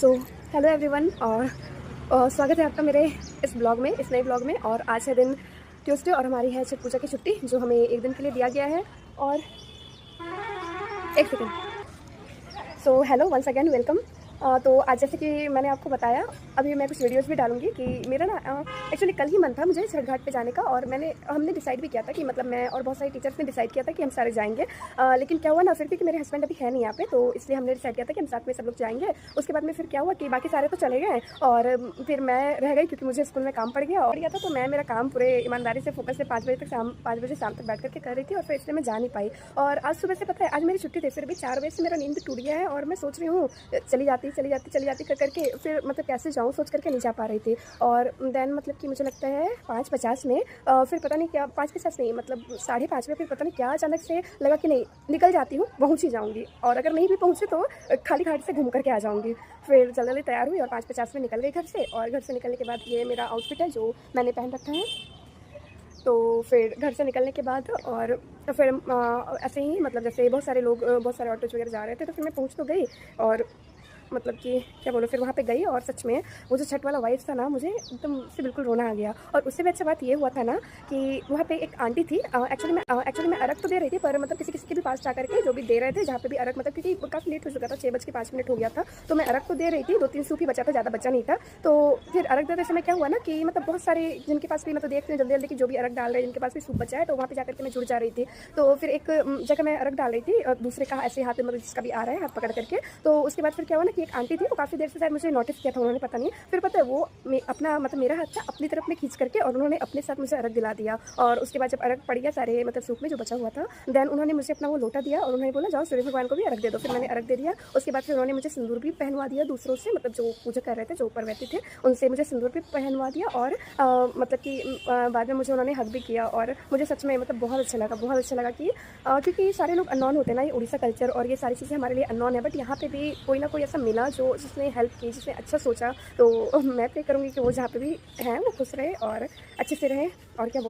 So hello everyone और स्वागत है आपका मेरे इस ब्लॉग में, इस नए ब्लॉग में। और आज है दिन ट्यूसडे और हमारी है छठ पूजा की छुट्टी जो हमें एक दिन के लिए दिया गया है। और एक second. So hello once again welcome. तो आज जैसे कि मैंने आपको बताया, अभी मैं कुछ वीडियोस भी डालूंगी कि मेरा ना एक्चुअली कल ही मन था मुझे छठ घाट पे जाने का। और हमने डिसाइड भी किया था कि मतलब मैं और बहुत सारे टीचर्स ने डिसाइड किया था कि हम सारे जाएंगे। लेकिन क्या हुआ ना, फिर भी कि मेरे हस्बैंड अभी है नहीं यहाँ पे, तो इसलिए हमने डिसाइड किया था कि हम साथ में सब लोग जाएंगे। उसके बाद में फिर क्या हुआ कि बाकी सारे तो चले गए और फिर मैं रह गई क्योंकि मुझे स्कूल में काम पड़ गया था। तो मैं मेरा काम पूरे ईमानदारी से फोकस से 5 बजे शाम तक बैठ करके कर रही थी और फिर इसलिए मैं जा नहीं पाई। और आज सुबह से पता है, आज मेरी छुट्टी थी, फिर भी 4 बजे से मेरा नींद टूट गया है और मैं सोच रही हूँ चली जाती करके फिर मतलब कैसे जाऊँ सोच करके नहीं जा पा रही थी। और देन मतलब कि मुझे लगता है 5:50 में फिर पता नहीं क्या, 5:50 नहीं मतलब 5:30 में फिर पता नहीं क्या अचानक से लगा कि नहीं निकल जाती हूँ, पहुँच ही जाऊँगी। और अगर नहीं भी पहुँचे तो खाली घाट से घूम करके आ जाऊँगी। फिर जल्दी तैयार हुई और 5:50 में निकल गई घर से। और घर से निकलने के बाद ये मेरा आउटफिट है जो मैंने पहन रखा है। तो फिर घर से निकलने के बाद और फिर ऐसे ही मतलब जैसे बहुत सारे लोग, बहुत सारे ऑटोज वगैरह जा रहे थे, तो फिर मैं पहुँच तो गई। और मतलब कि क्या बोलो, फिर वहाँ पे गई और सच में वो जो छठ वाला वाइफ था ना, मुझे एकदम से बिल्कुल रोना आ गया। और उससे भी अच्छा बात ये हुआ था ना कि वहाँ पे एक आंटी थी। एक्चुअली मैं अर्घ तो दे रही थी, पर मतलब किसी के भी पास जा करके जो भी दे रहे थे जहाँ पे भी अर्घ, मतलब क्योंकि काफ़ी लेट हो चुका था, 6:05 हो गया था। तो मैं अर्घ तो दे रही थी, 2-3 सूप ही बचा था, ज़्यादा बचा नहीं था। तो फिर अर्घ देते समय क्या हुआ ना कि मतलब बहुत सारे जिनके पास भी मतलब देखते हैं जल्दी जल्दी कि जो भी अर्घ डाल रहे हैं, जिनके पास भी सूप बचा है, तो वहाँ पे जाकर के मैं जुड़ जा रही थी। तो फिर एक जगह मैं अर्घ डाल रही थी और दूसरे का ऐसे हाथ में मतलब जिसका भी आ रहा है हाथ पकड़ करके। तो उसके बाद फिर क्या हुआ ना कि एक आंटी थी, वो काफ़ी देर से शायद मुझे नोटिस किया था उन्होंने, पता नहीं। फिर पता है वो अपना मतलब मेरा हाथ था अपनी तरफ में खींच करके और उन्होंने अपने साथ मुझे अर्घ दिला दिया। और उसके बाद जब अर्घ पड़ गया सारे मतलब सूप में जो बचा हुआ था, देन उन्होंने मुझे अपना वो लोटा दिया और उन्होंने बोला जाओ सूर्य भगवान को भी अर्घ दे दो। फिर मैंने अर्घ दे दिया। उसके बाद फिर उन्होंने मुझे सिंदूर भी पहनवा दिया दूसरों से, मतलब जो पूजा कर रहे थे, जो ऊपर बैठे थे, उनसे मुझे सिंदूर भी पहनवा दिया। और मतलब कि बाद में मुझे उन्होंने हग भी किया। और मुझे सच में मतलब बहुत अच्छा लगा कि क्योंकि सारे लोग अननोन होते हैं ना, ये उड़ीसा कल्चर और ये सारी चीज़ें हमारे लिए अननोन है, बट यहाँ पे भी कोई ना कोई ऐसा मिला जो जिसने हेल्प की, जिसने अच्छा सोचा। तो मैं प्रे करूँगी कि वो जहाँ पे भी हैं वो खुश रहे और अच्छे से रहे। और क्या